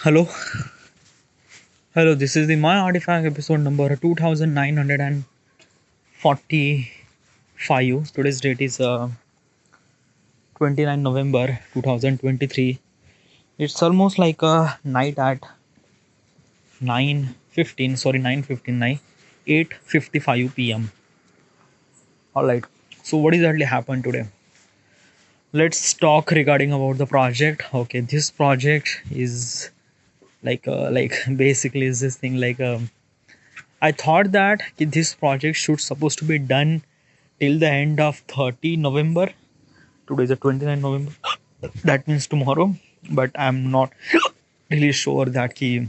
Hello, hello. This is the My Artifact episode number 2945. Today's date is 29 November 2023. It's almost like a night at 9:15. Sorry, 9:59, 8:55 p.m. All right. So what exactly happened today? Let's talk regarding about the project. Okay, this project is like basically is this thing like I thought that this project should supposed to be done till the end of 30 November. Today is the 29 November. That means tomorrow. But I'm not really sure that the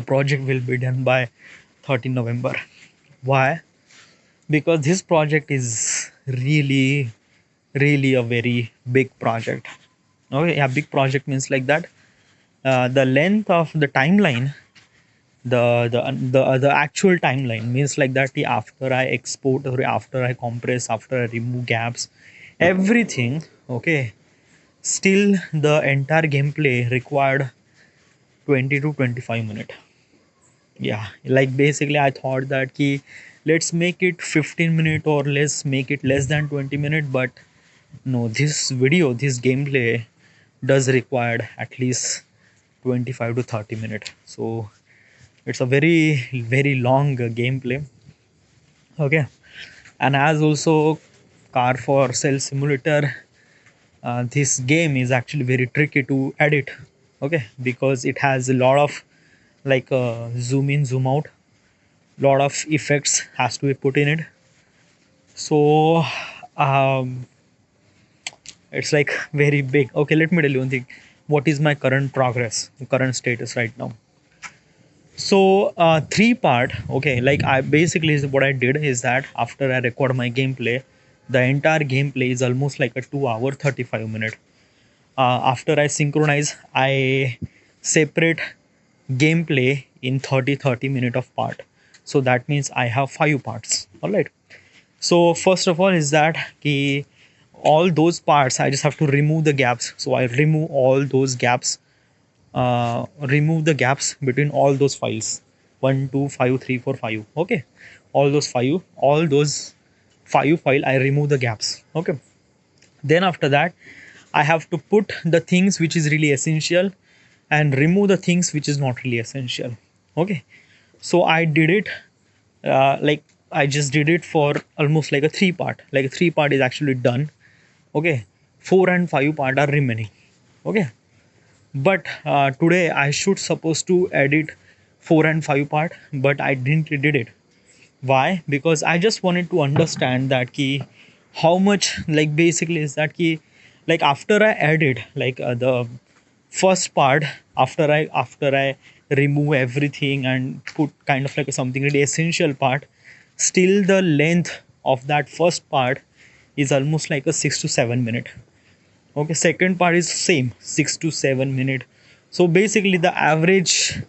project will be done by 30 November. Why? Because this project is really a very big project. Okay, yeah, big project means like that. The length of the timeline, the actual timeline means like that. After I export or after I compress, after I remove gaps, everything, okay, still the entire gameplay required 20 to 25 minutes. Yeah, like basically I thought that let's make it 15 minutes or let's make it less than 20 minutes, but no, this gameplay does require at least 25 to 30 minutes. So it's a very long gameplay. Okay, and as also car for sale simulator, this game is actually very tricky to edit. Okay, because it has a lot of zoom in zoom out, lot of effects has to be put in it. So um, it's like very big. Okay, let me tell you one thing. What is my current progress, current status right now? So three part. Okay, like I basically what I did is that after I record my gameplay, the entire gameplay is almost like a 2 hour 35 minute. After I synchronize, I separate gameplay in 30 minute of part. So that means I have five parts. All right. So first of all is that all those parts I just have to remove the gaps. So I remove all those gaps, remove the gaps between all those files, 1 2 5 3 4 5. Okay, all those five file I remove the gaps. Okay, then after that I have to put the things which is really essential and remove the things which is not really essential. Okay, so I did it, like I just did it for almost like a three part. Like a three part is actually done. Okay, four and five part are remaining. Okay, but today I should supposed to edit 4 and 5 part, but I didn't did it. Why? Because I just wanted to understand that how much, like basically is that like after I edit the first part, after I remove everything and put kind of like something really essential part, still the length of that first part is almost like a 6 to 7 minute. Okay, second part is same, 6 to 7 minute. So basically the average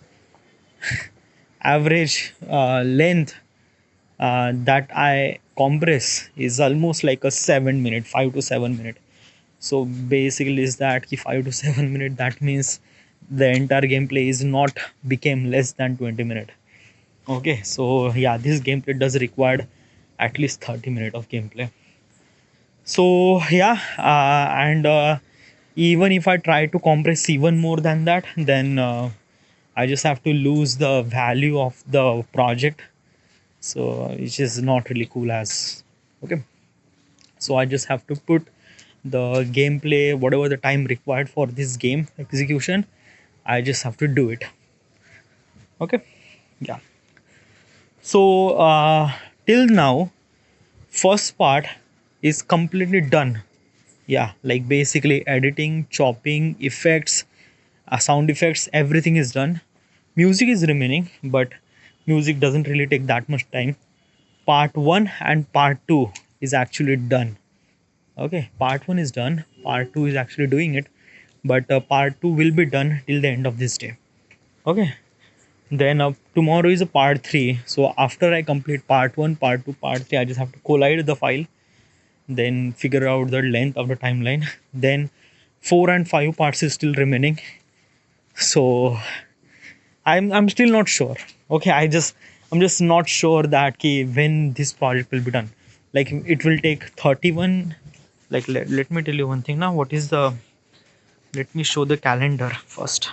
length that I compress is almost like a 7 minute, 5 to 7 minute. So basically is that 5 to 7 minute, that means the entire gameplay is not became less than 20 minute. Okay, so yeah, this gameplay does require at least 30 minute of gameplay. So yeah, and even if I try to compress even more than that, then I just have to lose the value of the project. So which is not really cool as. Okay, so I just have to put the gameplay, whatever the time required for this game execution, I just have to do it. Okay, yeah. So till now, first part is completely done. Yeah, like basically editing, chopping, effects, sound effects, everything is done. Music is remaining, but music doesn't really take that much time. Part 1 and part 2 is actually done. Okay, part 1 is done, part 2 is actually doing it, but part 2 will be done till the end of this day. Okay, then tomorrow is a part 3. So after I complete part 1, part 2, part 3, I just have to collide the file, then figure out the length of the timeline. Then 4 and 5 parts is still remaining. So I'm still not sure. Okay, I'm just not sure that ki when this project will be done. Like it will take 31. Like let me tell you one thing now. What is the? Let me show the calendar first.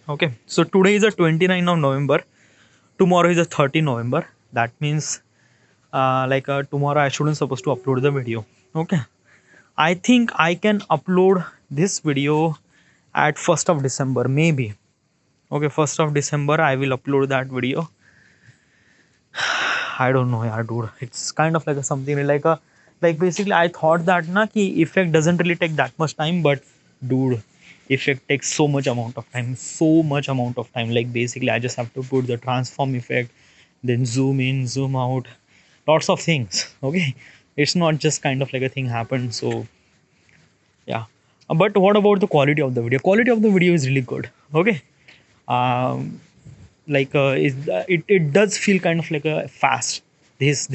Okay, so today is the 29th of November. Tomorrow is the 30th November. That means tomorrow I shouldn't supposed to upload the video. Okay, I think I can upload this video at 1st of December maybe. Okay, 1st of December I will upload that video. I don't know, yeah, dude. It's kind of like a something like basically I thought that na ki effect doesn't really take that much time, but dude, effect takes so much amount of time. Like basically I just have to put the transform effect, then zoom in, zoom out, lots of things. Okay, it's not just kind of like a thing happened. So yeah. But what about the quality of the video? Quality of the video is really good. Okay. Um, it does feel kind of like a fast this,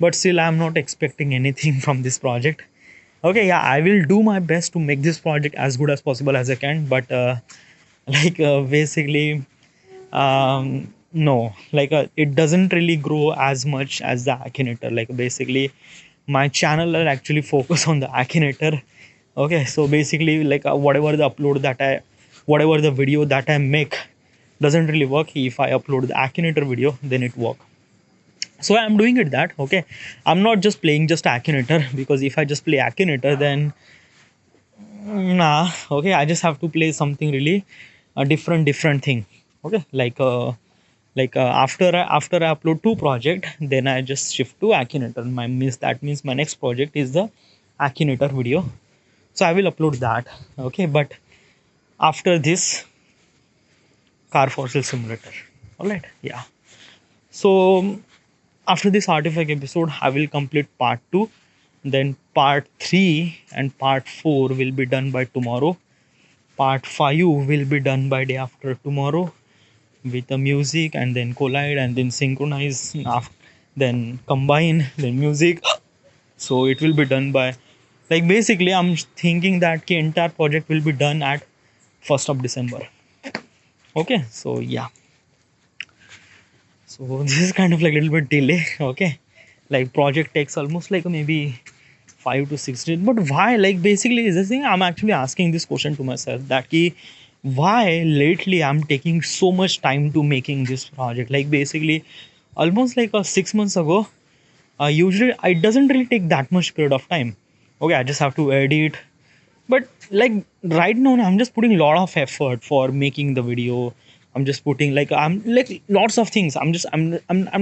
but still I'm not expecting anything from this project. Okay, yeah, I will do my best to make this project as good as possible as I can, but basically no, it doesn't really grow as much as the Akinator. Like basically my channel are actually focus on the Akinator. Okay, so basically whatever the video that I make doesn't really work. If I upload the Akinator video, then it work. So I'm doing it that. Okay, I'm not just playing just Akinator, because if I just play Akinator, then nah. Okay, I just have to play something really a different thing. Okay, after I upload two project, then I just shift to Akinator. That means my next project is the Akinator video. So I will upload that. Okay, but after this car fossil simulator. All right, yeah. So after this artifact episode, I will complete part 2, then part 3 and part 4 will be done by tomorrow. Part 5 will be done by day after tomorrow, with the music, and then collide, and then synchronize, then combine, then music. So it will be done by, like basically I'm thinking that the entire project will be done at 1st of December. Okay, so yeah. So this is kind of like a little bit delay. Okay, like project takes almost like maybe 5 to 6 days. But why? Like basically is the thing I'm actually asking this question to myself, that ki why lately I'm taking so much time to making this project. Like basically almost like 6 months ago, usually it doesn't really take that much period of time. Okay, I just have to edit, but like right now I'm just putting a lot of effort for making the video. I'm just putting I'm like lots of things. I'm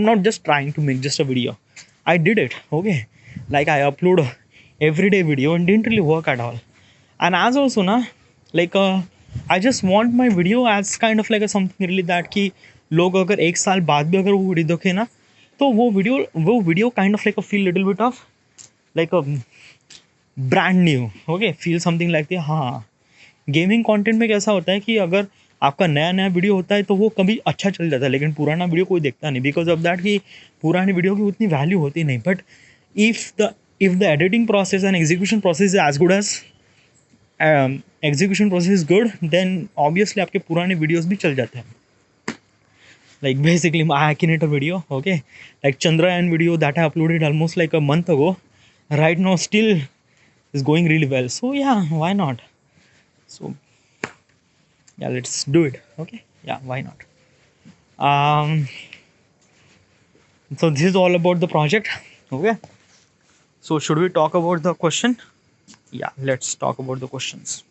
not just trying to make just a video. I did it. Okay, like I upload a everyday video and didn't really work at all. And as also na, like I just want my video as kind of like a something really that कि लोग अगर एक साल बाद भी अगर वो video देखे ना, तो वो video kind of like a feel little bit of like a brand new. Okay, feel something like the. हाँ, गेमिंग कंटेंट में कैसा होता है कि अगर आपका नया नया वीडियो होता है तो वो कभी अच्छा चल जाता है, लेकिन पुराना वीडियो कोई देखता नहीं, बिकॉज ऑफ दैट कि पुरानी वीडियो की उतनी वैल्यू होती नहीं. But if the editing process and execution process is as good as execution process is good, then obviously आपके पुराने वीडियोज भी चल जाते हैं. Like basically my Akinator video, okay, like Chandrayaan video that I uploaded almost like a month ago, right now still is going really well. So yeah, why not? So yeah, let's do it. Okay, yeah, why not? um so this is all about the project. Okay, so should we talk about the question? Yeah, let's talk about the questions.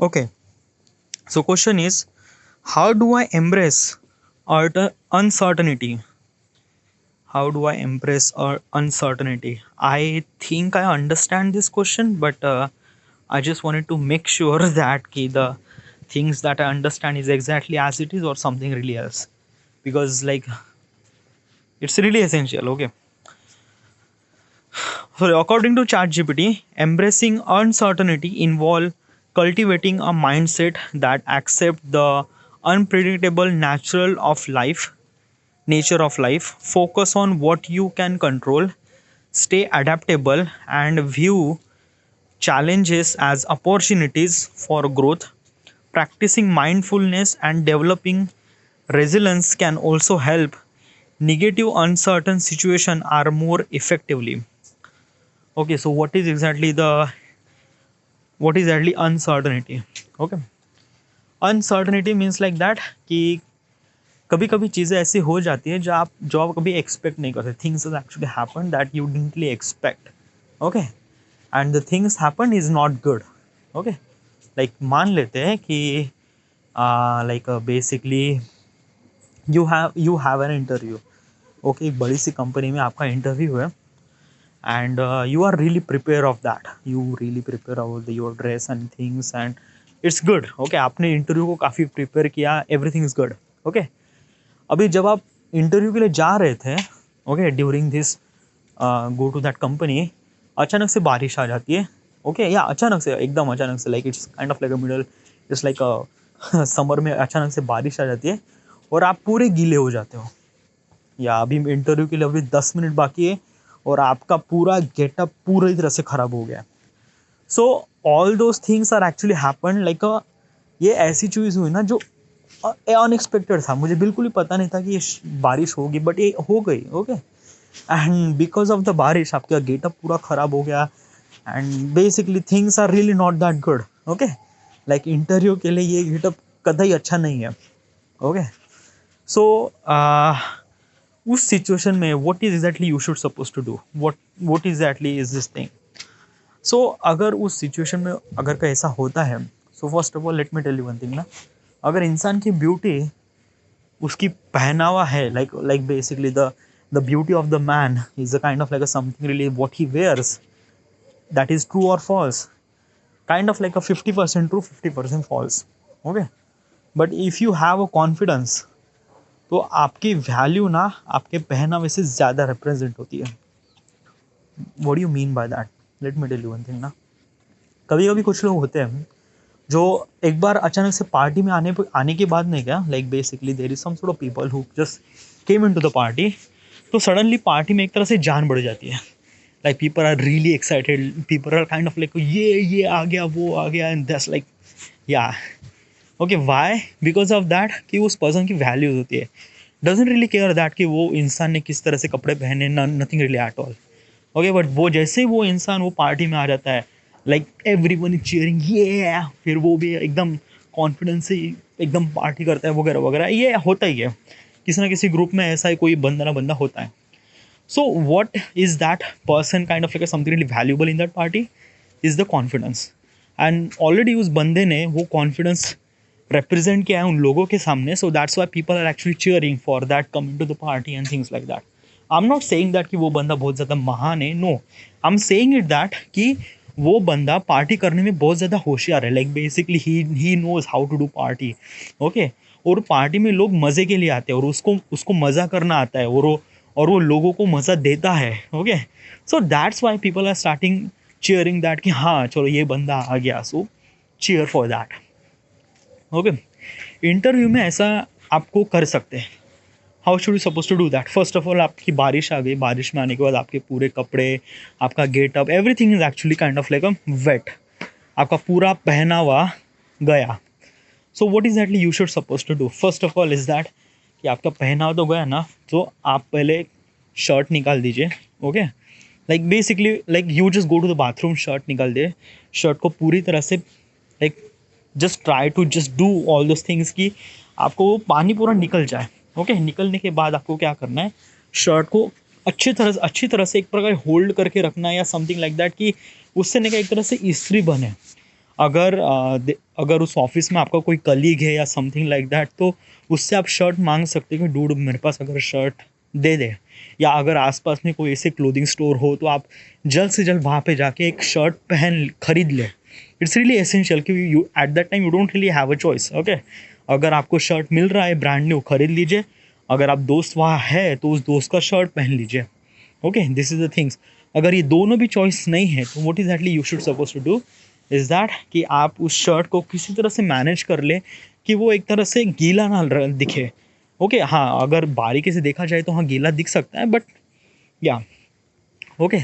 Okay, so question is, how do I embrace uncertainty? How do I embrace uncertainty? I think I understand this question, but I just wanted to make sure that the things that I understand is exactly as it is or something really else, because like it's really essential. Okay, so according to ChatGPT, embracing uncertainty involve cultivating a mindset that accept the unpredictable nature of life, focus on what you can control, stay adaptable, and view challenges as opportunities for growth. Practicing mindfulness and developing resilience can also help negative uncertain situation are more effectively. Okay, so what is exactly uncertainty? Okay, uncertainty means like that कि कभी कभी चीज़ें ऐसी हो जाती है जो आप कभी एक्सपेक्ट नहीं करते. Things actually happen that you didn't really expect. Okay, and the things happen is not good. Okay, like मान लेते हैं कि like basically you have an interview. Okay, एक बड़ी सी कंपनी में आपका इंटरव्यू है, and you are really prepare of that, you really prepare about your dress and things and it's good. Okay, आपने इंटरव्यू को काफ़ी प्रिपेयर किया, एवरीथिंग इज गुड. ओके, अभी जब आप इंटरव्यू के लिए जा रहे थे, okay, during this go to that company, अचानक से बारिश आ जाती है. ओके, या अचानक से, एकदम अचानक से, like it's kind of like a middle, it's like summer में अचानक से बारिश आ जाती है और आप पूरे गीले हो जाते हो. या अभी इंटरव्यू के लिए अभी 10 मिनट बाकी है और आपका पूरा गेटअप पूरी तरह से ख़राब हो गया. So all those things are actually happen like ये ऐसी चीज़ हुई ना जो अनएक्सपेक्टेड था. मुझे बिल्कुल ही पता नहीं था कि ये बारिश होगी, बट ये हो गई. Okay, and because of the बारिश आपका गेटअप पूरा ख़राब हो गया and basically things are really not that good. Okay, like interview के लिए ये गेटअप कतई अच्छा नहीं है. ओके, सो उस सिचुएशन में what is exactly you should suppose to do, what exactly is this thing. So अगर उस सिचुएशन में अगर का ऐसा होता है, so first of all let me tell you one thing ना, अगर इंसान की ब्यूटी उसकी पहनावा है, like basically the beauty of the man is a kind of like something really what he wears, that is true और false, kind of like a 50% true 50% false. Okay, but if you have a confidence तो आपकी value ना आपके पहनावे से ज़्यादा represent होती है. What do you mean by that? Let me tell you one thing ना, कभी कभी कुछ लोग होते हैं जो एक बार अचानक से पार्टी में आने के बाद नहीं, क्या like basically there is some sort of people who just came into the party, तो सडनली पार्टी में एक तरह से जान बढ़ जाती है. Like people are really excited, people are kind of like ये आ गया, वो आ गया, and that's like yeah okay, why? Because of that कि उस पर्सन की वैल्यूज होती है. डजेंट रियली केयर दैट कि वो इंसान ने किस तरह से कपड़े पहने, nothing really at all. Okay, but वो जैसे ही वो इंसान वो पार्टी में आ जाता है, लाइक एवरीवन इज चीयरिंग, ये फिर वो भी एकदम कॉन्फिडेंस से एकदम पार्टी करता है वगैरह वगैरह. ये होता ही है, किसी ना किसी ग्रुप में ऐसा ही कोई बंदा ना बंदा होता है. So what is that person kind of like something really valuable in that party is the confidence. And already उस बंदे ने वो कॉन्फिडेंस represent किया है उन लोगों के सामने, so that's why people are actually cheering for that coming to the party and things like that. I'm not saying that कि वो बंदा बहुत ज़्यादा महान है, no, I'm saying it that कि वो बंदा पार्टी करने में बहुत ज़्यादा होशियार है, like basically he knows how to do party. Okay, और पार्टी में लोग मज़े के लिए आते हैं और उसको मज़ा करना आता है और वो लोगों को मज़ा देता है. Okay, so that's why people are starting cheering that कि हाँ चलो ये बंदा आ गया, so cheer for that. Okay, interview में ऐसा आपको कर सकते हैं. How should you suppose to do that? First of all आपकी बारिश आ गई, बारिश में आने के बाद आपके पूरे कपड़े, आपका getup, everything is actually kind of like a weight, आपका पूरा पहनावा गया. सो व्हाट इज दैटली you should suppose to do? First of all is that कि आपका पहनावा तो गया ना, तो आप पहले शर्ट निकाल दीजिए. Okay, like basically like you just go to the bathroom, shirt निकाल दे, शर्ट को पूरी तरह से like just try to just do all those things कि आपको वो पानी पूरा निकल जाए. ओके, निकलने के बाद आपको क्या करना है, शर्ट को अच्छी तरह से एक प्रकार होल्ड करके रखना है या समथिंग लाइक दैट कि उससे नहीं एक तरह से इस्त्री बने. अगर उस ऑफिस में आपका कोई कलीग है या समथिंग लाइक दैट, तो उससे आप शर्ट मांग सकते हैं कि डूड मेरे पास अगर शर्ट दे दे. या अगर आसपास में कोई ऐसे क्लोथिंग स्टोर हो तो आप जल्द से जल्द वहाँ पे जाके एक शर्ट खरीद ले. इट्स रियली एसेंशियल कि you eight that time you don't really have a choice, okay. अगर आपको शर्ट मिल रहा है ब्रांड न्यू, खरीद लीजिए। अगर आप दोस्त वहाँ है तो उस दोस्त का शर्ट पहन लीजिए, okay. This is the things. अगर ये दोनों भी चॉइस नहीं है तो what exactly you should suppose to do is that कि आप उस शर्ट को किसी तरह से मैनेज कर ले कि वो एक तरह से गीला ना दिखे, ओके। हाँ, अगर बारीकी से देखा जाए तो हाँ गीला दिख सकता है, बट या, ओके।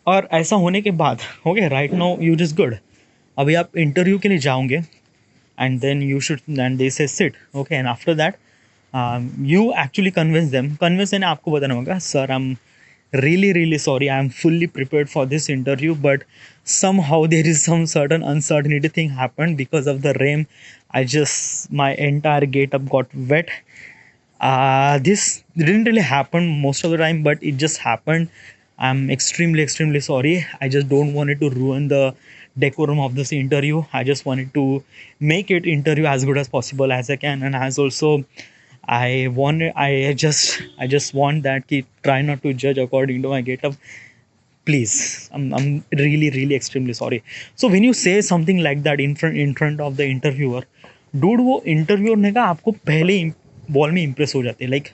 और ऐसा होने के बाद, okay, right now you just good. अभी आप इंटरव्यू के लिए जाओगे and then you should, and they say sit, okay, and after that you actually convince them आपको बताना होगा, sir, I'm really sorry, I'm fully prepared for this interview, but somehow there is some certain uncertainty thing happened because of the rain. I just, my entire gate up got wet. This didn't really happen most of the time, but it just happened. I'm extremely sorry. I just don't want it to ruin the decorum of this interview. I just wanted to make it interview as good as possible as I can, and as also I just want that ki try not to judge according to my get up. Please, I'm really extremely sorry. So when you say something like that in front of the interviewer, dude वो interviewer ने कहा आपको पहले ही ball में impress हो जाते हैं, like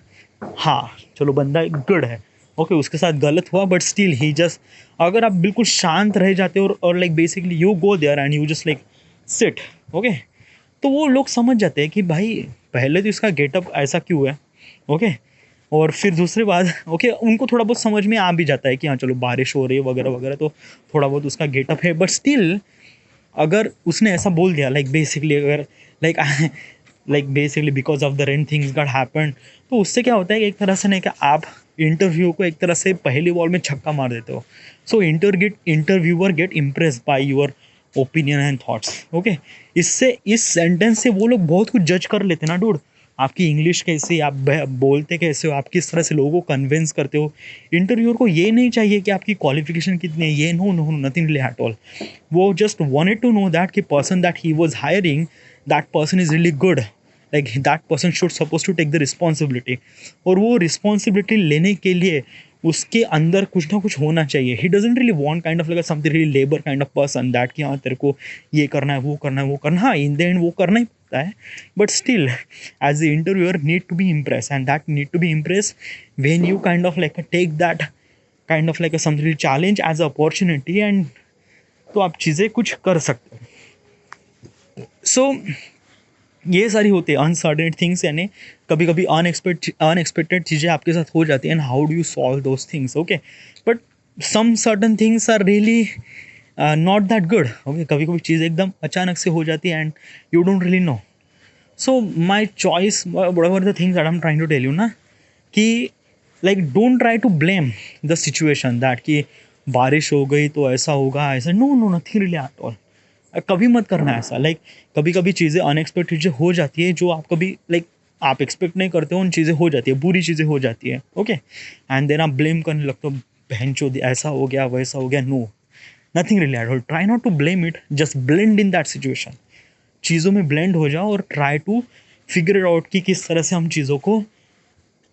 हाँ चलो बंदा गुड है, ओके, उसके साथ गलत हुआ बट स्टिल ही जस्ट, अगर आप बिल्कुल शांत रह जाते हो और like basically you go there and you just like sit, okay, तो वो लोग समझ जाते हैं कि भाई पहले तो इसका गेटअप ऐसा क्यों है, ओके। और फिर दूसरी बात, ओके, उनको थोड़ा बहुत समझ में आ भी जाता है कि हाँ चलो बारिश हो रही है वगैरह वगैरह, तो थोड़ा बहुत उसका गेटअप है, बट स्टिल अगर उसने ऐसा बोल दिया लाइक बेसिकली, अगर like basically because of the rain things got happened, तो उससे क्या होता है कि एक तरह से नहीं कि आप इंटरव्यू को एक तरह से पहली बॉल में छक्का मार देते हो। So interviewer get impress by your opinion and thoughts, okay. इससे, इस सेंटेंस से वो लोग बहुत कुछ जज कर लेते हैं ना डूड, आपकी इंग्लिश कैसी, आप बोलते कैसे हो, आप किस तरह से लोगों को कन्विंस करते हो। इंटरव्यूअर को ये नहीं चाहिए कि आपकी क्वालिफिकेशन कितनी है, ये no no nothing really at all. वो just wanted to know that कि person that he was hiring, that person is really good, like that person should suppose to take the responsibility. और वो responsibility लेने के लिए उसके अंदर कुछ ना कुछ होना चाहिए। He doesn't really want kind of like something really labour kind of person that कि हाँ तेरे को ये करना है वो करना है वो करना है, हाँ इन द एंड वो करना ही पड़ता है, but still as the interviewer need to be impress, and that need to be impress when you kind of like take that kind of like something challenge as a opportunity, and तो आप चीज़ें कुछ कर सकते हो। सो ये सारी होती है अनसर्टेन थिंग्स, यानी कभी कभी अनएक्सपेक्टेड चीज़ें आपके साथ हो जाती हैं, and how do you solve those things, okay. But some certain things are really not that good, okay. कभी कभी चीज़ एकदम अचानक से हो जाती है and you don't really know. So my choice, whatever the things that I am trying to tell you ना, कि like don't try to blame the situation that कि बारिश हो गई तो ऐसा होगा ऐसा, no no nothing really at all. कभी मत करना ऐसा, लाइक कभी कभी चीज़ें अनएक्सपेक्टेड चीज़ें हो जाती है जो आप कभी लाइक आप एक्सपेक्ट नहीं करते हो, उन चीज़ें हो जाती है, बुरी चीज़ें हो जाती है, ओके। एंड देन आप ब्लेम करने लगते हो, बहन चो ऐसा हो गया वैसा हो गया, no, nothing really at all. Try not to blame it, just blend in that situation. चीज़ों में ब्लेंड हो जाओ और ट्राई टू फिगर आउट कि किस तरह से हम चीज़ों को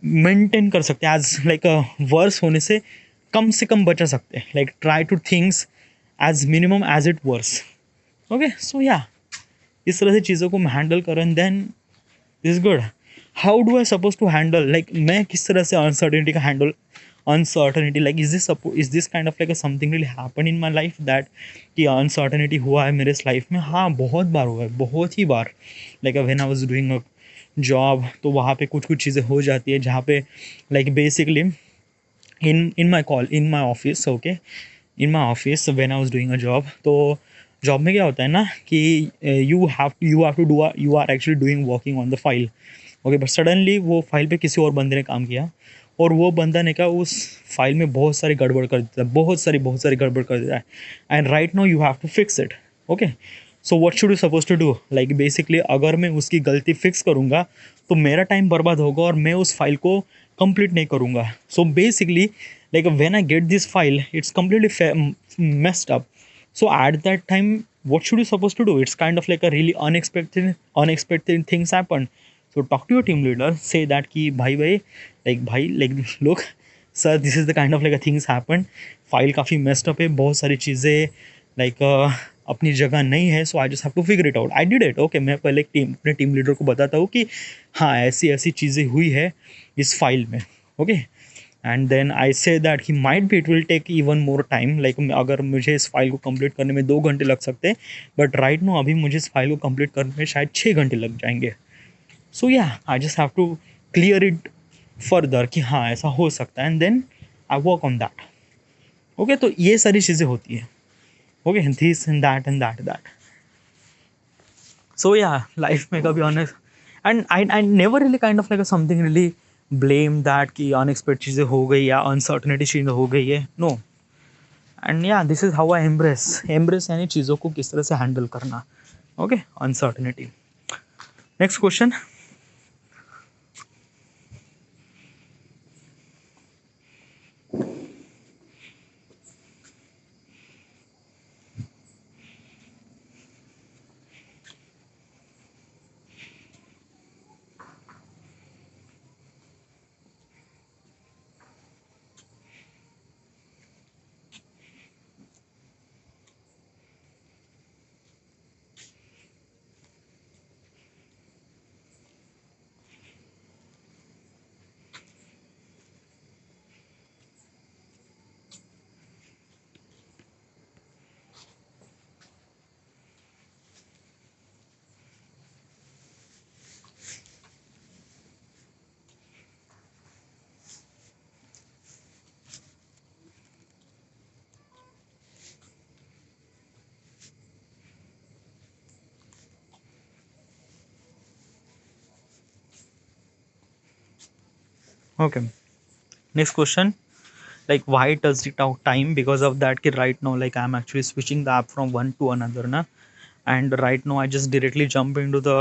मेंटेन कर सकते हैं, एज लाइक वर्स होने से कम बचा सकते हैं, like try to things as minimum as it worse, okay. So या इस तरह से चीज़ों को हैंडल करो, and then this good. How do I suppose to handle, like मैं किस तरह से अनसर्टेनिटी का handle, uncertainty like is this kind of like something really happen in my life that कि अनसर्टेनिटी हुआ है मेरे इस लाइफ में, हाँ बहुत बार हुआ है, बहुत ही बार। Like when I was doing a job, तो वहाँ पे कुछ चीज़ें हो जाती है जहाँ पे like basically in my office, okay, in my office when I was doing a job, तो जॉब में क्या होता है ना कि you are actually doing working on the file, okay, but suddenly वो फाइल पे किसी और बंदे ने काम किया, और वो बंदा ने क्या उस फाइल में बहुत सारी गड़बड़ कर देता है, बहुत सारी गड़बड़ कर देता है, and right now you have to fix it, okay. So what should you suppose to do, like basically अगर मैं उसकी गलती फिक्स करूँगा तो मेरा टाइम बर्बाद होगा और मैं उस फाइल को कंप्लीट नहीं करूँगा। So basically like when I get this file it's completely messed up, so at that time what should you supposed to do, it's kind of like a really unexpected things happen. So talk to your team leader, say that ki bhai like look sir, this is the kind of like a things happen, file काफ़ी messed up है, बहुत सारी चीज़ें like अपनी जगह नहीं है, so I just have to figure it out. I did it, okay. मैं पहले अपने टीम लीडर को बताता हूँ कि हाँ ऐसी ऐसी चीज़ें हुई है इस फाइल में, okay. And then I say that he might be it will take even more time, like अगर मुझे इस फाइल को कंप्लीट करने में 2 घंटे लग सकते हैं, बट राइट नो अभी मुझे इस फाइल को कंप्लीट करने में शायद 6 घंटे लग जाएंगे। So yeah I just have to clear it further कि हाँ ऐसा हो सकता है, and then I work on that, okay. तो ये सारी चीज़ें होती है, okay, this and that. So yeah life में कभी honest, and I never really kind of like something really blame that कि अनएक्सपेक्टेड चीज़ें हो गई या अनसर्टनिटी चीज़ें हो गई है, no. And yeah this is how I embrace यानी चीज़ों को किस तरह से हैंडल करना, okay, uncertainty. Next question, okay. Next question, like why does it take time? Because of that कि right now like I'm actually switching the app from one to another na, and right now I just directly jump into the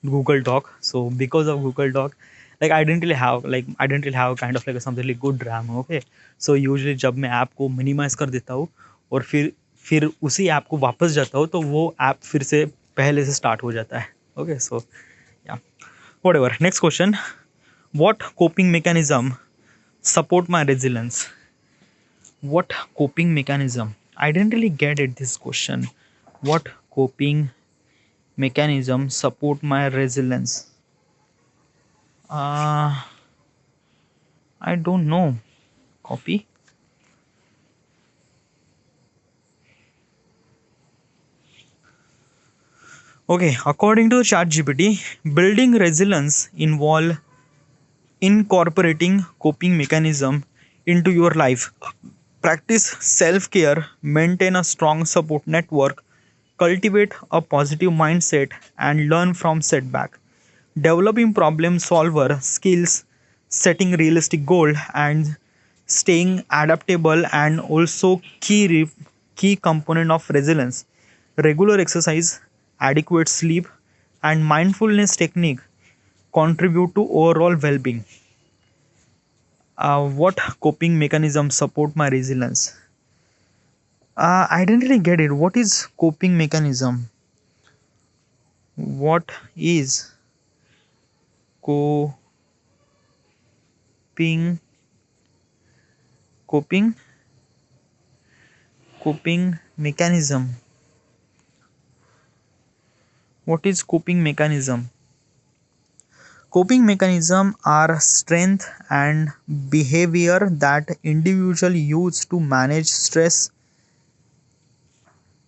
Google Doc. So because of Google Doc, like I didn't really have kind of like something really good RAM, okay. So usually जब मैं app को minimise कर देता हूँ और फिर उसी app को वापस जाता हूँ, तो वो ऐप फिर से पहले से स्टार्ट हो जाता है, ओके। सो या whatever. Next question, what coping mechanism support my resilience? What coping mechanism? I didn't really get it, this question. What coping mechanism support my resilience? I don't know. Copy. Okay, according to ChatGPT, building resilience involve incorporating coping mechanism into your life. Practice self-care, maintain a strong support network, cultivate a positive mindset, and learn from setback. Developing problem solver skills, setting realistic goal, and staying adaptable and also key component of resilience. Regular exercise, adequate sleep, and mindfulness technique contribute to overall well-being. What coping mechanisms support my resilience? I didn't really get it. What is coping mechanism? What is coping coping coping mechanism? What is coping mechanism? Coping mechanism are strength and behavior that individual use to manage stress,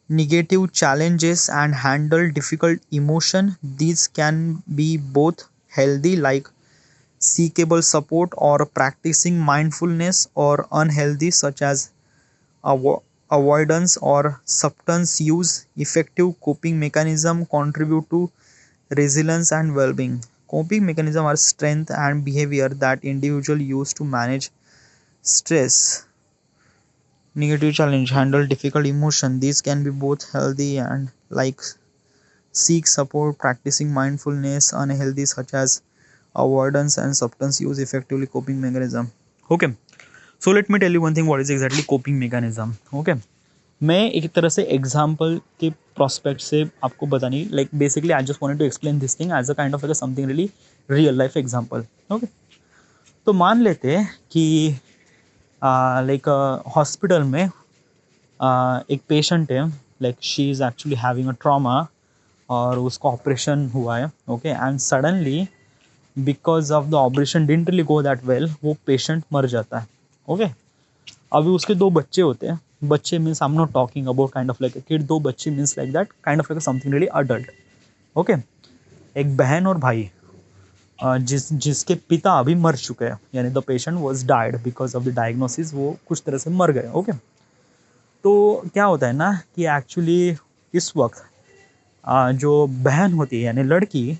negative challenges, and handle difficult emotion. These can be both healthy, like seekable support or practicing mindfulness, or unhealthy, such as avoidance or substance use. Effective coping mechanism contribute to resilience and well-being. Coping mechanism are strength and behavior that individual use to manage stress, negative challenge, handle difficult emotion. These can be both healthy and like seek support, practicing mindfulness, unhealthy such as avoidance and substance use. Effectively coping mechanism. Okay, so let me tell you one thing, what is exactly coping mechanism. Okay, मैं एक तरह से example के prospect से आपको बतानी, like basically I just wanted to explain this thing as a kind of something really real life example, okay. तो मान लेते हैं कि लाइक हॉस्पिटल में एक पेशेंट है, like she is actually having a trauma और उसका ऑपरेशन हुआ है, okay, and suddenly because of the operation didn't really go that well, वो पेशेंट मर जाता है, ओके। अभी उसके दो बच्चे होते हैं, बच्चे means I am not talking about kind of like a kid, दो बच्चे means like that kind of like something really adult, okay. एक बहन और भाई, जिसके पिता अभी मर चुके हैं, यानी the patient was died because of the diagnosis, वो कुछ तरह से मर गए, ओके। तो क्या होता है ना कि एक्चुअली इस वक्त जो बहन होती है यानी लड़की,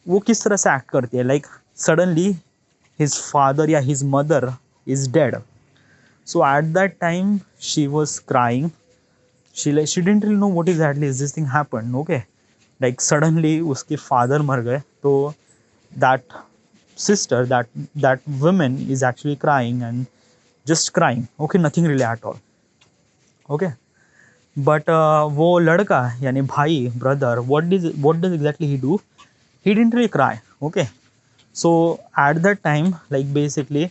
वो किस तरह से एक्ट करती है, लाइक सडनली हिज फादर या his mother is dead, so at that time she was crying, she didn't really know what exactly is this thing happened, okay, like suddenly उसके फादर मर गए, तो that sister, that woman is actually crying and just crying, okay, nothing really at all, okay, but वो लड़का यानी भाई, brother, what does exactly he do, he didn't really cry, okay, so at that time like basically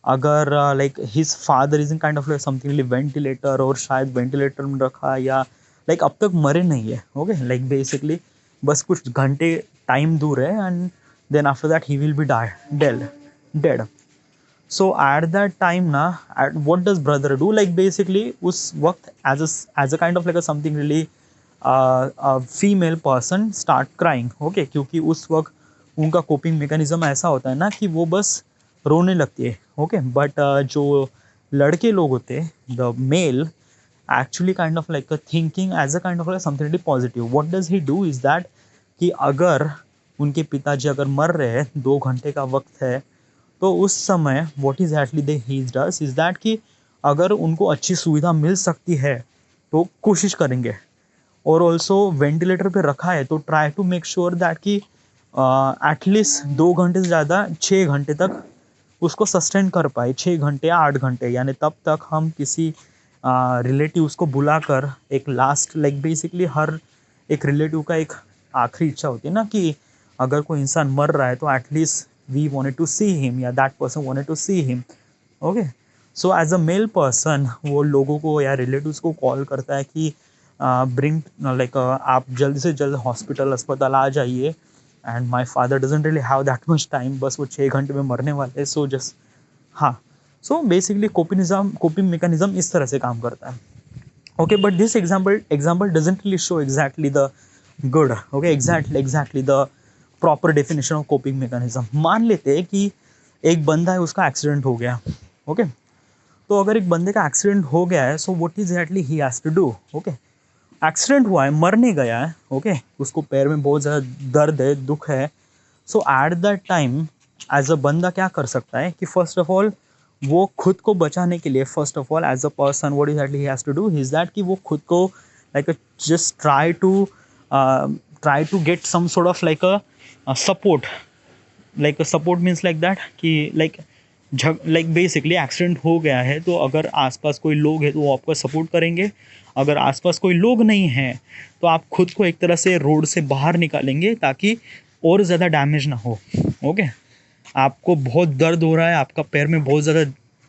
अगर like his father is in kind of like something ventilator, और शायद ventilator में रखा या लाइक अब तक मरे नहीं है, ओके, लाइक बेसिकली बस कुछ घंटे टाइम दूर है, and then after that he will be dead. So at that time ना, at what does brother do, like basically उस वक्त as a kind of like something really female person start crying, okay, क्योंकि उस वक्त उनका coping mechanism ऐसा होता है ना कि वो बस रोने लगती है, ओके, बट जो लड़के लोग होते हैं, the male actually kind of like thinking as a kind of like something positive, what does he do is that कि अगर उनके पिताजी अगर मर रहे हैं, 2 घंटे का वक्त है, तो उस समय what is actually they he does is that कि अगर उनको अच्छी सुविधा मिल सकती है तो कोशिश करेंगे, और ऑल्सो वेंटिलेटर पे रखा है तो try to make sure that कि एटलीस्ट 2 घंटे से ज़्यादा 6 घंटे तक उसको सस्टेन कर पाए, 6 घंटे या 8 घंटे, यानी तब तक हम किसी रिलेटिव्स को बुलाकर एक लास्ट लाइक बेसिकली हर एक रिलेटिव का एक आखिरी इच्छा होती है ना कि अगर कोई इंसान मर रहा है तो at least we wanted to see him या that person wanted to see him, okay. So as a male person वो लोगों को या रिलेटिव्स को कॉल करता है कि ब्रिंग लाइक आप जल्दी से जल्द हॉस्पिटल अस्पताल आ जाइए, and my father doesn't really have that much time, बस वो 6 घंटे में मरने वाले, सो जस्ट हाँ। सो बेसिकली कोपिंग मैकेनिज्म इस तरह से काम करता है, okay, but this example doesn't really show exactly the good, okay, exactly the proper definition of coping mechanism. मान लेते हैं कि एक बंदा है, उसका एक्सीडेंट हो गया, ओके, तो अगर एक बंदे का एक्सीडेंट हो गया है, so what is actually he has to do, okay, accident हुआ है, मरने गया है, ओके, उसको पैर में बहुत ज़्यादा दर्द है, दुख है, so at that time as a बंदा क्या कर सकता है कि फर्स्ट ऑफ ऑल वो खुद को बचाने के लिए, first of all as a person what is actually he has to do is that कि वो खुद को like just try to get some sort of like a support, like support means like that कि like basically accident हो गया है, तो अगर आसपास कोई लोग हैं तो वो आपका सपोर्ट करेंगे, अगर आसपास कोई लोग नहीं हैं तो आप खुद को एक तरह से रोड से बाहर निकालेंगे ताकि और ज़्यादा डैमेज ना हो, ओके। आपको बहुत दर्द हो रहा है, आपका पैर में बहुत ज़्यादा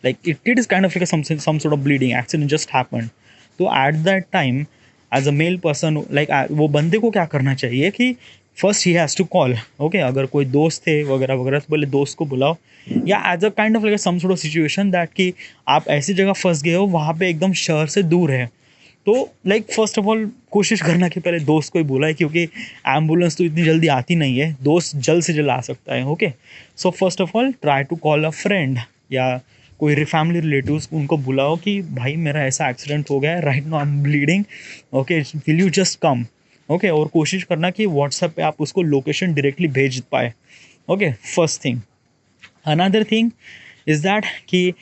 like it is kind of like some sort of bleeding, accident just happened, तो at that time as a male person like वो बंदे को क्या करना चाहिए कि first he has to call, okay, अगर कोई दोस्त थे वगैरह वगैरह तो बोले दोस्त को बुलाओ, या as a kind of like some sort of situation that कि आप ऐसी जगह फंस गए हो वहाँ पे एकदम शहर से दूर है, तो लाइक फर्स्ट ऑफ ऑल कोशिश करना कि पहले दोस्त को ही बुलाए, क्योंकि एम्बुलेंस तो इतनी जल्दी आती नहीं है, दोस्त जल्द से जल्द आ सकता है, okay. So first of all try to call a friend या कोई फैमिली रिलेटिव्स, उनको बुलाओ कि भाई मेरा ऐसा एक्सीडेंट हो गया है, right now I am bleeding, okay, will you just come, okay, और कोशिश करना कि व्हाट्सएप पे आप उसको लोकेशन डायरेक्टली भेज पाए, okay, first thing. Another thing is that कि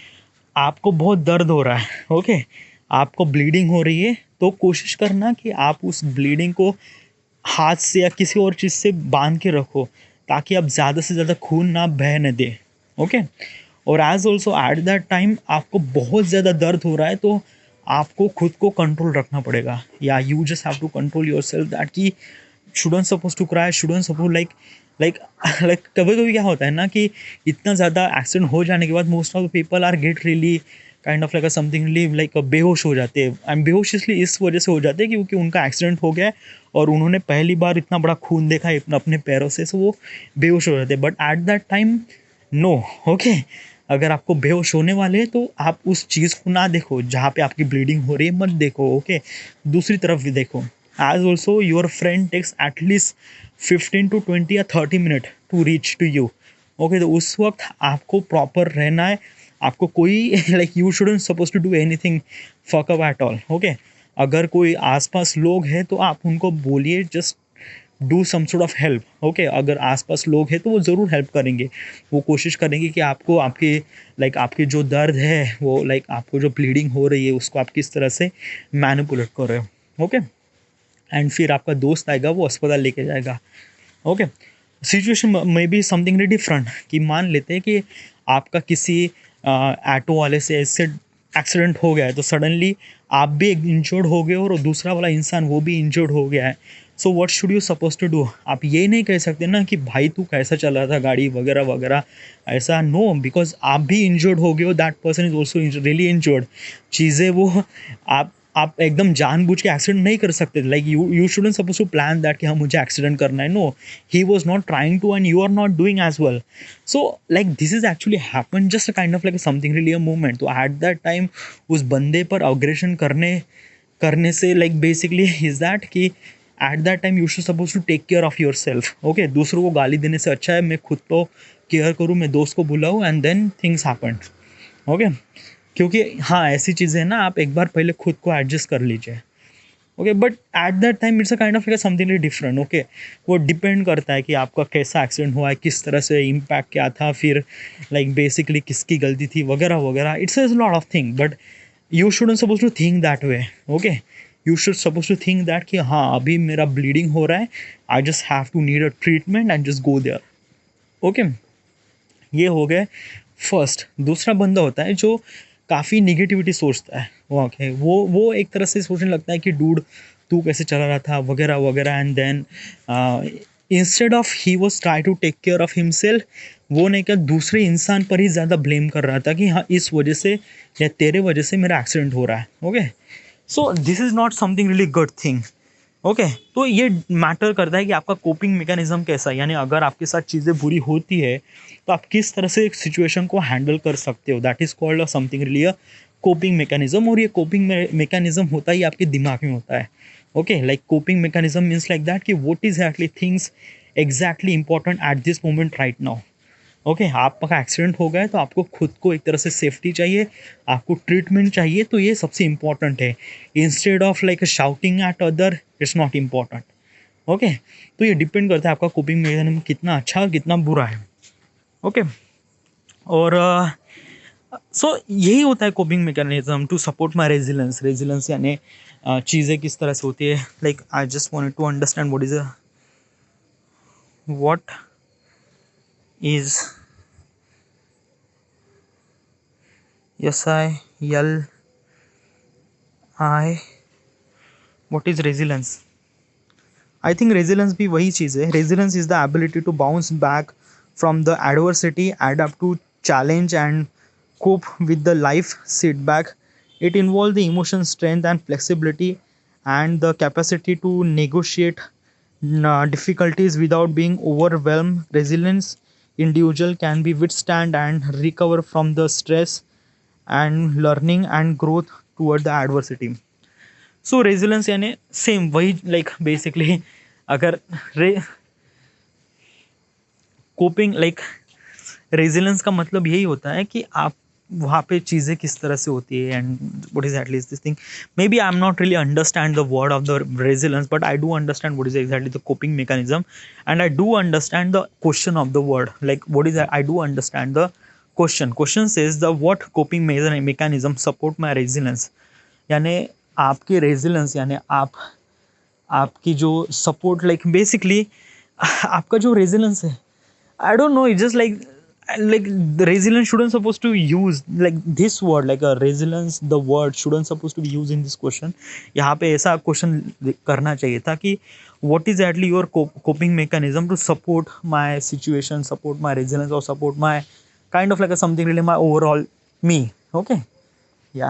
आपको बहुत दर्द हो रहा है, ओके, आपको ब्लीडिंग हो रही है, तो कोशिश करना कि आप उस ब्लीडिंग को हाथ से या किसी और चीज़ से बांध के रखो ताकि आप ज़्यादा से ज़्यादा खून ना बहने दे, ओके। और as also at that time आपको बहुत ज़्यादा दर्द हो रहा है तो आपको खुद को कंट्रोल रखना पड़ेगा, या you just have to control your self that shouldn't suppose to cry, shouldn't suppose like कभी कभी क्या होता है ना कि इतना ज़्यादा एक्सीडेंट हो जाने के बाद most of the people are get really kind of like something like बेहोश हो जाते हैं, एंड बेहोश इसलिए इस वजह से हो जाते हैं क्योंकि उनका एक्सीडेंट हो गया है और उन्होंने पहली बार इतना बड़ा खून देखा है अपने पैरों से, सो वो बेहोश हो जाते हैं। But at that time no, okay, अगर आपको बेहोश होने वाले हैं तो आप उस चीज़ को ना देखो जहाँ पे आपकी ब्लीडिंग हो रही है, मत देखो, ओके, दूसरी तरफ भी देखो। As also your friend takes at least 15 to 20 या 30 minute to reach to you, okay, तो उस वक्त आपको प्रॉपर रहना है, आपको कोई like you shouldn't suppose to do anything fuck up at all, okay. अगर कोई आसपास लोग हैं तो आप उनको बोलिए just do some sort of help, okay. अगर आसपास लोग हैं तो वो ज़रूर हेल्प करेंगे, वो कोशिश करेंगे कि आपको आपके लाइक आपके जो दर्द है वो लाइक आपको जो ब्लीडिंग हो रही है उसको आप किस तरह से मैनिपुलेट कर रहे हो, ओके। एंड फिर आपका दोस्त आएगा, वो अस्पताल लेके जाएगा, ओके। सिचुएशन में भी समथिंग डिफरेंट, कि मान लेते हैं कि आपका किसी ऑटो वाले से इससे एक्सीडेंट हो गया है, तो सडनली आप भी इंजर्ड हो गए और दूसरा वाला इंसान वो भी इंजर्ड हो गया है। So what should you suppose to do? आप ये नहीं कह सकते ना कि भाई तू कैसा चल रहा था गाड़ी वगैरह वगैरह, ऐसा नो, बिकॉज आप भी इंजर्ड हो गए हो, that person is also really injured. चीज़ें वो आप एकदम जानबूझ के एक्सीडेंट नहीं कर सकते, like you shouldn't suppose to plan that कि हाँ मुझे एक्सीडेंट करना है, no, he was not trying to and you are not doing as well. So like this is actually happen, just kind of like something really a movement. तो at that time उस बंदे पर aggression करने से like basically is that कि at that time you should suppose to take care of your self, okay. दूसरों को गाली देने से अच्छा है मैं खुद को केयर करूँ, मैं दोस्त को बुलाऊँ and then things happen, okay. क्योंकि हाँ ऐसी चीज़ें ना आप एक बार पहले खुद को एडजस्ट कर लीजिए, okay. But at that time it's a kind of something different, okay. वो डिपेंड करता है कि आपका कैसा एक्सीडेंट हुआ है, किस तरह से इम्पैक्ट क्या था, फिर लाइक बेसिकली किसकी गलती थी वगैरह वगैरह, it's a lot of thing. But you shouldn't suppose to think that way, okay. You should suppose to think that कि हाँ अभी मेरा ब्लीडिंग हो रहा है, I just have to need a treatment and just go there, okay. ये हो गए फर्स्ट। दूसरा बंदा होता है जो काफ़ी निगेटिविटी सोचता है, ओके। वो एक तरह से सोचने लगता है कि डूड तू कैसे चला रहा था वगैरह वगैरह, and then instead of he was try to take care of himself, वो नहीं क्या दूसरे इंसान पर ही ज़्यादा ब्लेम कर रहा था कि हाँ इस वजह से या तेरे वजह से मेरा एक्सीडेंट हो रहा है, okay. So this is not something really good thing, okay. तो ये मैटर करता है कि आपका कोपिंग मैकेनिज्म कैसा है, यानी अगर आपके साथ चीज़ें बुरी होती है तो आप किस तरह से एक सिचुएशन को हैंडल कर सकते हो, that is called something really a coping mechanism. और ये कोपिंग मैकेनिज्म होता ही आपके दिमाग में होता है, okay. Like coping mechanism means like that कि what is actually things exactly important at this moment right now, okay. आपका एक्सीडेंट हो गया है तो आपको खुद को एक तरह से सेफ्टी चाहिए, आपको ट्रीटमेंट चाहिए, तो ये सबसे इम्पॉर्टेंट है। Instead of like shouting at other, it's not important, okay. तो ये डिपेंड करता है आपका कोपिंग मैकेनिज्म कितना अच्छा और कितना बुरा है, ओके। और सो यही होता है coping mechanism to support my resilience. Resilience यानी चीज़ें किस तरह से होती है, like I just wanted to understand what is what is resilience? I think resilience भी वही चीज़ है। Resilience is the ability to bounce back from the adversity, adapt to challenge and cope with the life setback. It involves the emotion strength and flexibility and the capacity to negotiate difficulties without being overwhelmed. Resilience individual can be withstand and recover from the stress and learning and growth toward the adversity. So resilience यानी same वही like basically अगर coping like resilience का मतलब यही होता है कि आप वहाँ पे चीज़ें किस तरह से होती है and what is at least this thing. Maybe I am not really understand the word of the resilience, but I do understand what is exactly the coping mechanism and I do understand the question of the word, like what is I do understand the question says the what coping mechanism support my resilience, यानी आपकी resilience यानी आपकी जो support like basically आपका जो resilience है, I don't know, it's just like the resilience shouldn't supposed to use like this word, like a resilience, the word shouldn't supposed to be used in this question. यहाँ पे ऐसा question करना चाहिए था कि what is actually your coping mechanism to support my situation, support my resilience or support my kind of like a something really my overall me, okay. या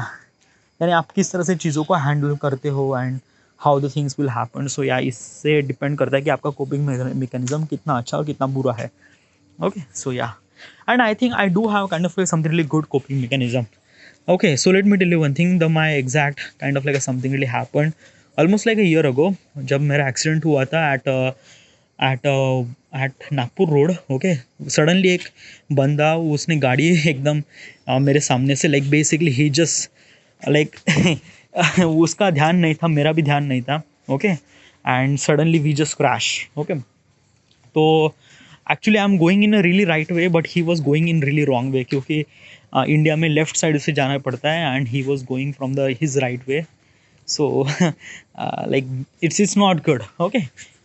यानी आप किस तरह से चीज़ों को हैंडल करते हो and how the things will happen. So या इससे डिपेंड करता है कि आपका कोपिंग मैकेनिज्म कितना अच्छा और कितना बुरा है। Okay, so yeah, and I think I do have kind of like something really good coping mechanism. Okay, so let me tell you one thing. The my exact kind of like a something really happened almost like a year ago. जब मेरा accident हुआ था at Nagpur road. Okay, suddenly एक बंदा उसने गाड़ी एकदम मेरे सामने से like basically he just like उसका ध्यान नहीं था, मेरा भी ध्यान नहीं था। Okay, and suddenly we just crash. Okay, तो actually I am going in a really right way but he was going in really wrong way, क्योंकि इंडिया में लेफ्ट साइड से जाना पड़ता है and he was going from the his right way. So like it's not good. Okay,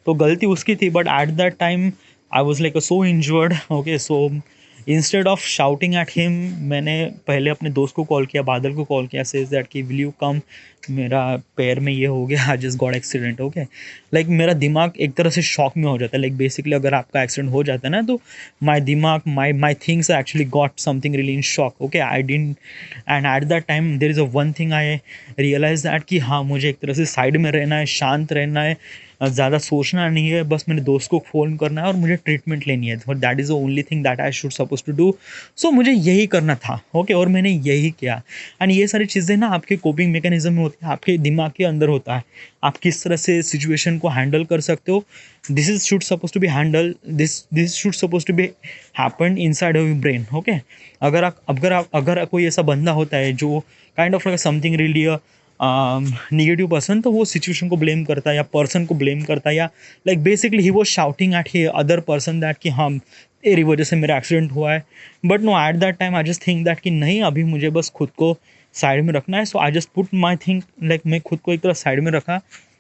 तो गलती उसकी थी but at that time I was like so injured. Okay, so instead of shouting at him, मैंने पहले अपने दोस्त को call किया, बादल को कॉल किया, सेज दैट कि विल यू कम, मेरा पैर में ये हो गया, I just got accident. Okay, like मेरा दिमाग एक तरह से शॉक में हो जाता है। लाइक बेसिकली अगर आपका एक्सीडेंट हो जाता है ना, तो माई दिमाग my things actually got something really in shock. Okay, I didn't and at that time there is a one thing I realize that कि हाँ, मुझे एक तरह से साइड में रहना है, शांत रहना है, ज़्यादा सोचना नहीं है, बस मेरे दोस्त को फ़ोन करना है और मुझे ट्रीटमेंट लेनी है। That is the only thing that I should suppose to do. So मुझे यही करना था। ओके, और मैंने यही किया। एंड ये सारी चीज़ें ना आपके कोपिंग मैकेनिज्म में होती है, आपके दिमाग के अंदर होता है। आप किस तरह से सिचुएशन को हैंडल कर सकते हो, this is should suppose to be handle, this should suppose to be happen inside of your brain. Okay, अगर कोई ऐसा बंदा होता है जो kind of something really negative person, तो वो सिचुएशन को ब्लेम करता है या पर्सन को ब्लेम करता है, या like basically he was shouting at the other person that कि हाँ, तेरी वजह से मेरा एक्सीडेंट हुआ है। But no, at that time I just think that कि नहीं, अभी मुझे बस खुद को साइड में रखना है। So I just put my think like मैं खुद को एक तरह साइड में रखा,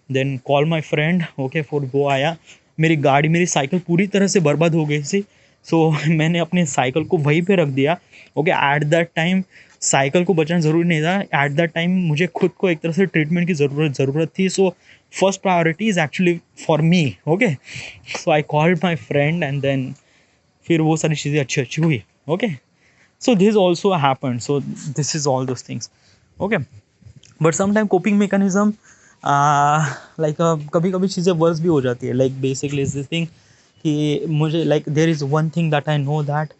then call my friend. Okay, फिर वो आया, मेरी गाड़ी, मेरी साइकिल पूरी तरह से बर्बाद हो गई थी। सो मैंने अपने साइकिल को वहीं पे रख दिया। Okay, eight that time cycle को बचाना ज़रूरी नहीं था, एट दैट टाइम मुझे खुद को एक तरह से ट्रीटमेंट की ज़रूरत थी। So first priority is actually for me. Okay, so I called my friend and then फिर वो सारी चीज़ें अच्छी हुई। Okay, so this also happen, so this is all those things. Okay, but sometime coping mechanism like कभी कभी चीज़ें worse भी हो जाती है। Like basically is this thing कि मुझे like there is one thing that I know that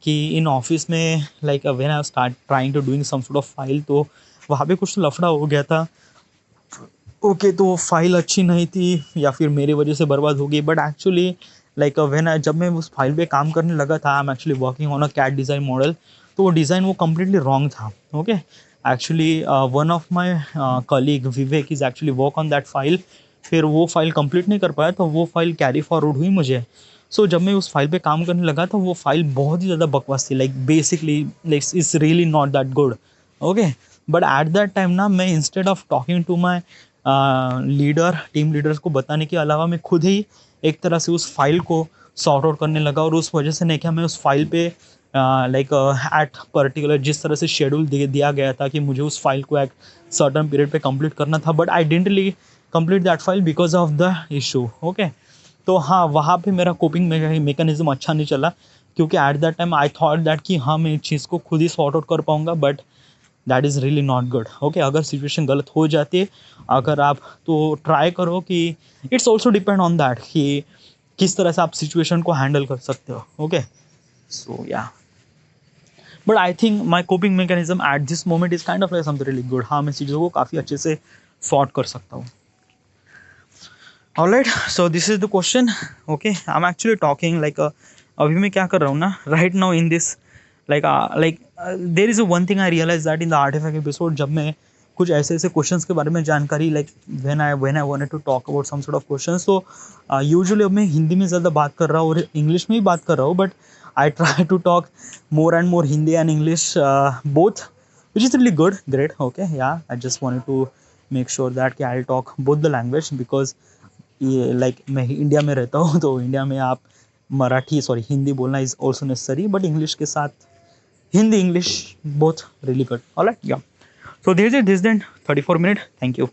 कि इन ऑफिस में like when I start trying to doing some sort of file, तो वहाँ पे कुछ तो लफड़ा हो गया था। ओके, तो फाइल अच्छी नहीं थी या फिर मेरी वजह से बर्बाद हो गई। बट एक्चुअली लाइक जब मैं उस फाइल पे काम करने लगा था, I am actually working on a CAD design model, तो वो डिज़ाइन वो कम्प्लीटली रॉन्ग था। Okay, actually one of my colleague Vivek is actually work on that file, फिर वो फाइल कंप्लीट नहीं कर पाया, तो वो फाइल कैरी फॉरवर्ड हुई मुझे। सो जब मैं उस फाइल पे काम करने लगा था, वो फाइल बहुत ही ज़्यादा बकवास थी। Like basically like it's really not that good. Okay, but at that time ना, मैं instead of talking to my team leaders को बताने के अलावा मैं खुद ही एक तरह से उस फाइल को सॉर्ट आउट करने लगा। और उस वजह से नहीं क्या, मैं उस फाइल पे लाइक एट पर्टिकुलर जिस तरह से शेड्यूल दिया गया था कि मुझे उस फाइल को एक सर्टन पीरियड पे कंप्लीट करना था, but I didn't really complete that file because of the issue. Okay, तो हाँ, वहाँ पे मेरा कोपिंग मैकेनिज्म अच्छा नहीं चला, क्योंकि eight that time I thought that कि हाँ, मैं इस चीज़ को खुद ही सॉर्ट आउट कर पाऊँगा, but that is really not good. Okay, अगर सिचुएशन गलत हो जाती है, अगर आप तो ट्राई करो कि it's also depend on that कि किस तरह से आप सिचुएशन को हैंडल कर सकते हो। ओके, सो या, but I think my coping mechanism eight this moment is kind of like something really good. हाँ, मैं चीज़ों को काफ़ी अच्छे से सॉर्ट कर सकता हूँ। Alright, so this is the question. Okay, I am actually talking like अभी मैं क्या कर रहा हूँ ना, right now in this like there is a one thing I realize that in the artifact episode, जब मैं कुछ ऐसे ऐसे क्वेश्चंस के बारे में जानकारी like when I wanted to talk about some sort of questions, तो यूजुअली अब मैं हिंदी में ज़्यादा बात कर रहा हूँ और इंग्लिश में भी बात कर रहा हूँ, but I try to talk more and more Hindi and English both, which is really good, great. Okay, yeah, I just wanted to make sure that I'll talk both the language because ये like मैं India में रहता हूँ, तो India में आप हिंदी बोलना is also necessary, but English के साथ Hindi English both really good. Alright, yeah, so this is this then 34 minute. Thank you.